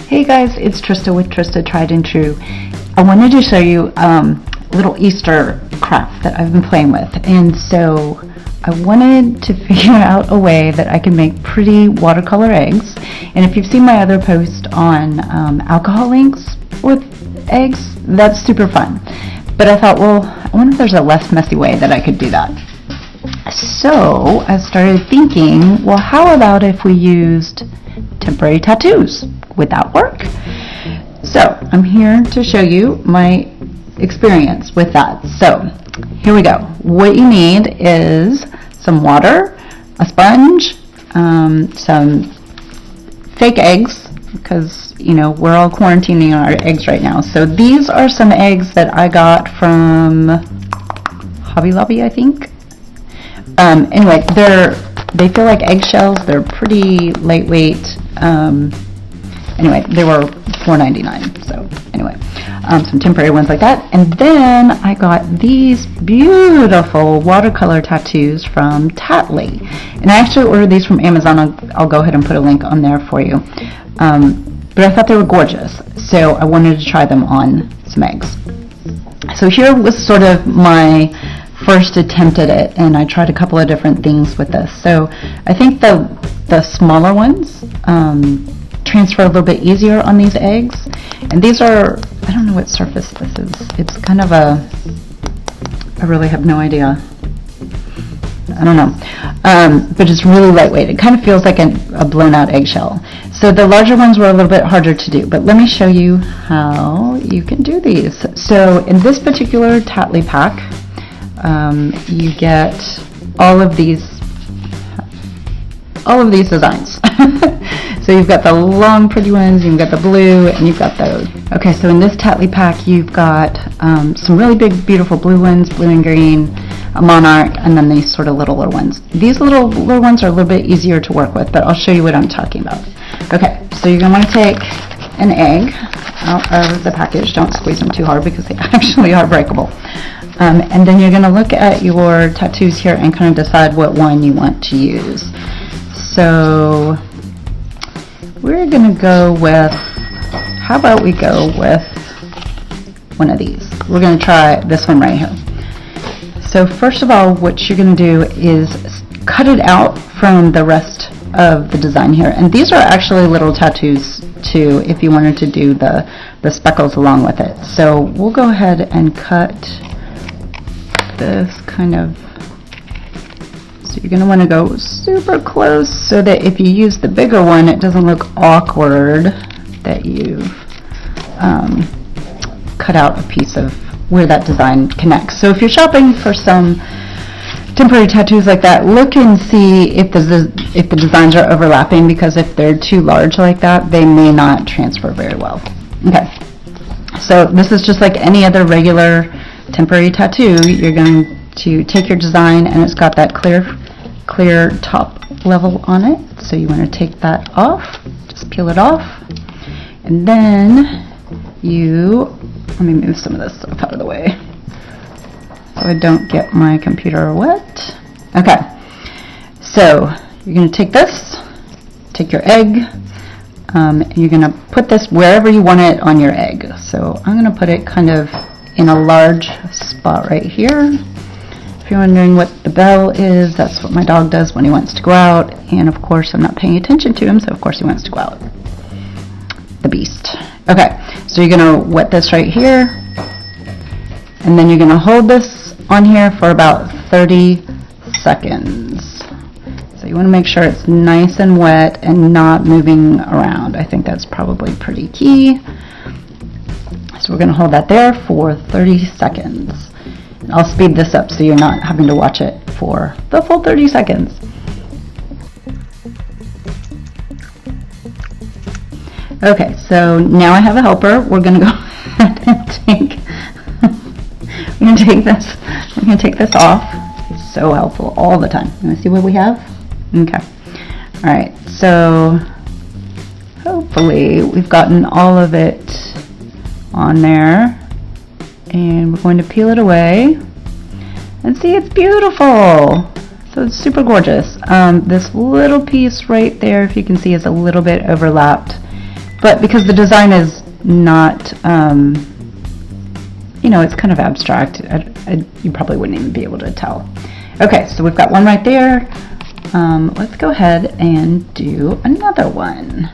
Hey guys, it's Trista with Trista Tried and True. I wanted to show you a little Easter craft that I've been playing with, and so I wanted to figure out a way that I can make pretty watercolor eggs. And if you've seen my other post on alcohol inks with eggs, that's super fun. But I thought, well, I wonder if there's a less messy way that I could do that. So I started thinking, well, how about if we used temporary tattoos? Would that work? So I'm here to show you my experience with that. So here we go. What you need is some water, a sponge, some fake eggs, because you know we're all quarantining our eggs right now. So these are some eggs that I got from Hobby Lobby, I think. Anyway, they feel like eggshells. They're pretty lightweight. Anyway, they were $4.99. So anyway, some temporary ones like that. And then I got these beautiful watercolor tattoos from Tattly. And I actually ordered these from Amazon. I'll go ahead and put a link on there for you. But I thought they were gorgeous, so I wanted to try them on some eggs. So here was sort of my first attempt at it, and I tried a couple of different things with this. So I think the smaller ones transfer a little bit easier on these eggs, and these are, I don't know what surface this is. It's kind of I really have no idea. I don't know, but it's really lightweight. It kind of feels like a blown out eggshell. So the larger ones were a little bit harder to do, but let me show you how you can do these. So in this particular Tattly pack, you get all of these designs. So you've got the long pretty ones, you've got the blue, and you've got those. Okay, so in this Tattly pack you've got some really big beautiful blue ones, blue and green, a monarch, and then these sort of littler ones. These little ones are a little bit easier to work with, but I'll show you what I'm talking about. Okay, so you're going to want to take an egg out of the package. Don't squeeze them too hard because they actually are breakable. And then you're going to look at your tattoos here and kind of decide what one you want to use. So we're going to go with, how about we go with one of these. We're going to try this one right here. So first of all, what you're going to do is cut it out from the rest of the design here. And these are actually little tattoos too, if you wanted to do the speckles along with it. So we'll go ahead and cut this kind of, so you're going to want to go super close so that if you use the bigger one, it doesn't look awkward that you've cut out a piece of where that design connects. So if you're shopping for some temporary tattoos like that, look and see if the designs are overlapping, because if they're too large like that, they may not transfer very well. Okay, so this is just like any other regular temporary tattoo. You're going to take your design, and it's got that clear top level on it, so you want to take that off, just peel it off, and then let me move some of this stuff out of the way so I don't get my computer wet. Okay, so you're going to take your egg, and you're going to put this wherever you want it on your egg. So I'm going to put it kind of in a large spot right here. If you're wondering what the bell is, that's what my dog does when he wants to go out, and of course I'm not paying attention to him, so of course he wants to go out. The beast. Okay, so you're going to wet this right here, and then you're going to hold this on here for about 30 seconds. So you want to make sure it's nice and wet and not moving around. I think that's probably pretty key. So we're going to hold that there for 30 seconds. I'll speed this up so you're not having to watch it for the full 30 seconds. Okay, so now I have a helper. We're going to go ahead and we're going to take this off. It's so helpful all the time. You want to see what we have? Okay. All right, so hopefully we've gotten all of it on there, and we're going to peel it away, and see, it's beautiful. So it's super gorgeous. This little piece right there, if you can see, is a little bit overlapped, but because the design is not, you know, it's kind of abstract, you probably wouldn't even be able to tell. Okay, so we've got one right there. Let's go ahead and do another one.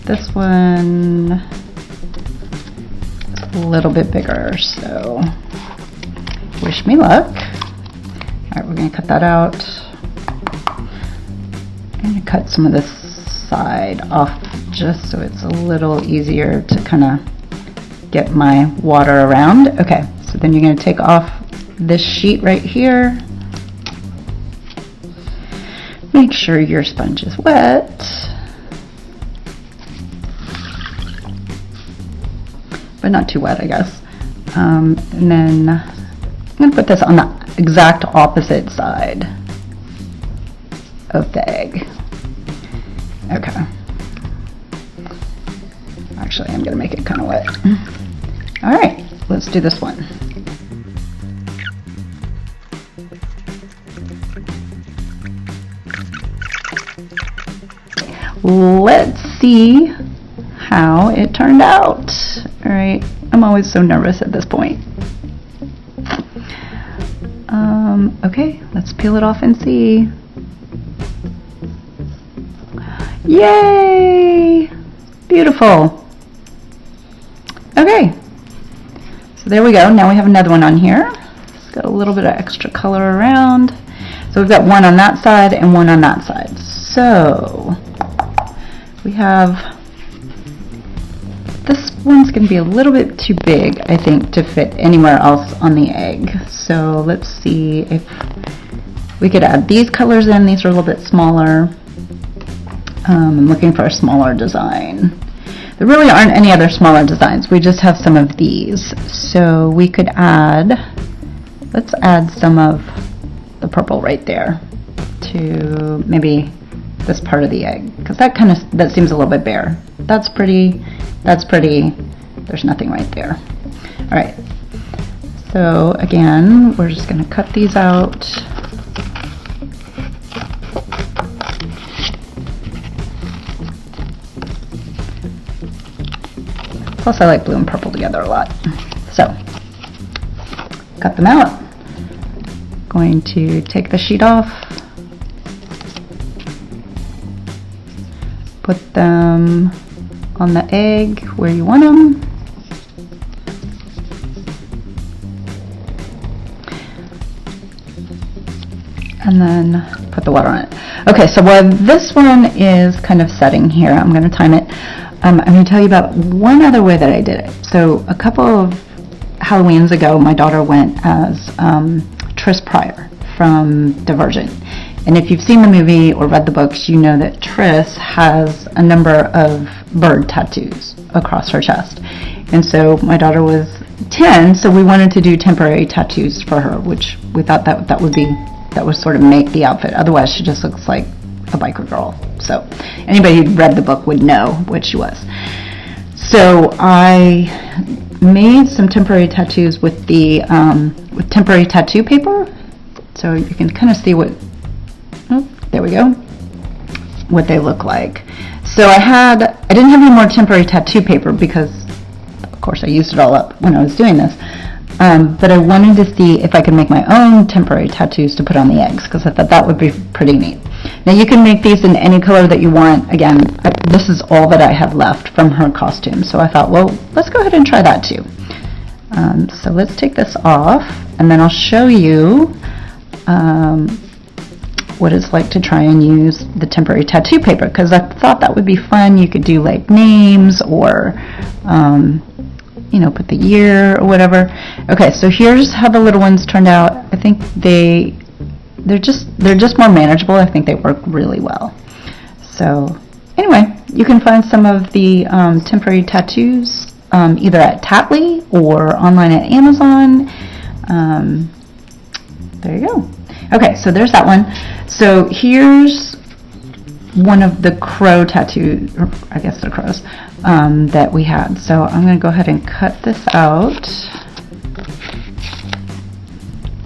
This one is a little bit bigger, so wish me luck. All right, we're gonna cut that out. I'm gonna cut some of this side off just so it's a little easier to kind of get my water around. Okay, so then you're gonna take off this sheet right here. Make sure your sponge is wet. But not too wet, I guess. And then I'm gonna put this on the exact opposite side of the egg. Okay. Actually, I'm gonna make it kind of wet. All right, let's do this one. Let's see how it turned out. All right, I'm always so nervous at this point. Okay, let's peel it off and see. Yay! Beautiful. Okay, so there we go. Now we have another one on here. It's got a little bit of extra color around. So we've got one on that side and one on that side. So we have, this one's going to be a little bit too big, I think, to fit anywhere else on the egg. So let's see if we could add these colors in. These are a little bit smaller. I'm looking for a smaller design. There really aren't any other smaller designs. We just have some of these. So we could add, let's add some of the purple right there to maybe this part of the egg, because that seems a little bit bare. That's pretty, that's pretty. There's nothing right there. All right, so again, we're just gonna cut these out. Plus I like blue and purple together a lot. So, cut them out. Going to take the sheet off. Put them on the egg where you want them. And then put the water on it. Okay, so while this one is kind of setting here, I'm going to time it. I'm going to tell you about one other way that I did it. So a couple of Halloweens ago, my daughter went as Trista from Divergent. And if you've seen the movie or read the books, you know that Trista has a number of bird tattoos across her chest. And so my daughter was 10, so we wanted to do temporary tattoos for her, which we thought that would sort of make the outfit. Otherwise, she just looks like a biker girl. So anybody who'd read the book would know what she was. So I made some temporary tattoos with the with temporary tattoo paper. So you can kind of see what, oh, there we go, what they look like. So I didn't have any more temporary tattoo paper because, of course, I used it all up when I was doing this. But I wanted to see if I could make my own temporary tattoos to put on the eggs, because I thought that would be pretty neat. Now you can make these in any color that you want. Again, this is all that I have left from her costume, so I thought, well, let's go ahead and try that too. So let's take this off, and then I'll show you what it's like to try and use the temporary tattoo paper, because I thought that would be fun. You could do like names or you know, put the year or whatever. Okay, so here's how the little ones turned out. I think they're just more manageable. I think they work really well. So anyway, you can find some of the temporary tattoos either at Tattly or online at Amazon. There you go. Okay, so there's that one. So here's one of the crow tattoos, or I guess they're crows, that we had. So I'm going to go ahead and cut this out.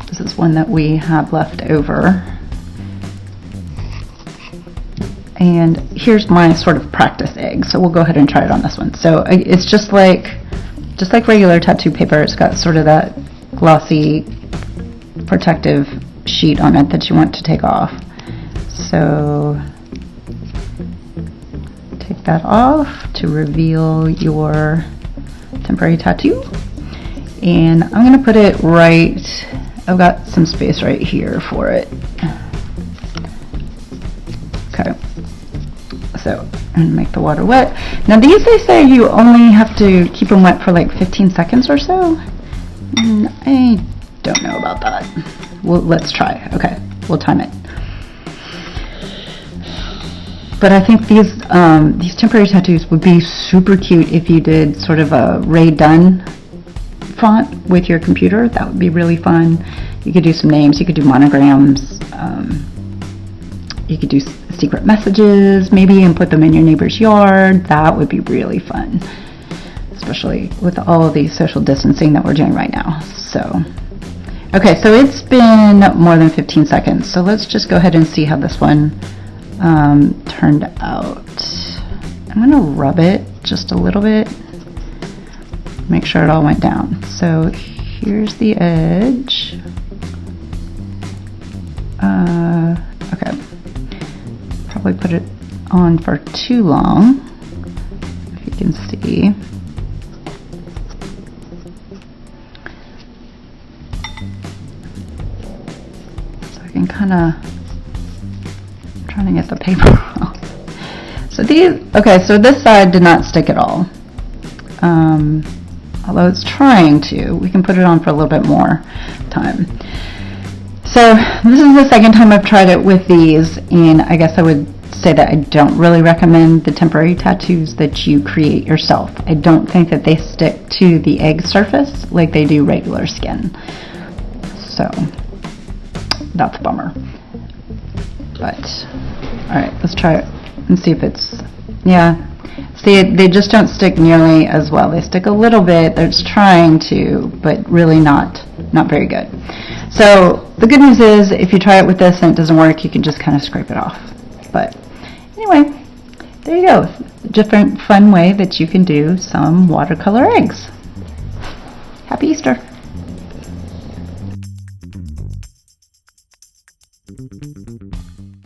This is one that we have left over. And here's my sort of practice egg. So we'll go ahead and try it on this one. So it's just like regular tattoo paper. It's got sort of that glossy protective sheet on it that you want to take off. So take that off to reveal your temporary tattoo. And I'm going to put it right, I've got some space right here for it. Okay, so I'm going to make the water wet. Now these, they say you only have to keep them wet for like 15 seconds or so. I don't know about that. Well, let's try. Okay, we'll time it. But I think these temporary tattoos would be super cute if you did sort of a Ray Dunn font with your computer. That would be really fun. You could do some names, you could do monograms, you could do secret messages maybe and put them in your neighbor's yard. That would be really fun, especially with all of the social distancing that we're doing right now. So, okay, so it's been more than 15 seconds. So let's just go ahead and see how this one turned out. I'm going to rub it just a little bit, make sure it all went down. So here's the edge. Okay, probably put it on for too long, if you can see. So I can kind of, trying to get the paper off. So these, okay, so this side did not stick at all. Although it's trying to, we can put it on for a little bit more time. So this is the second time I've tried it with these, and I guess I would say that I don't really recommend the temporary tattoos that you create yourself. I don't think that they stick to the egg surface like they do regular skin. So that's a bummer. But, alright, let's try it and see if it's, yeah. See, they just don't stick nearly as well. They stick a little bit, they're just trying to, but really not very good. So the good news is if you try it with this and it doesn't work, you can just kind of scrape it off. But anyway, there you go. A different fun way that you can do some watercolor eggs. Happy Easter.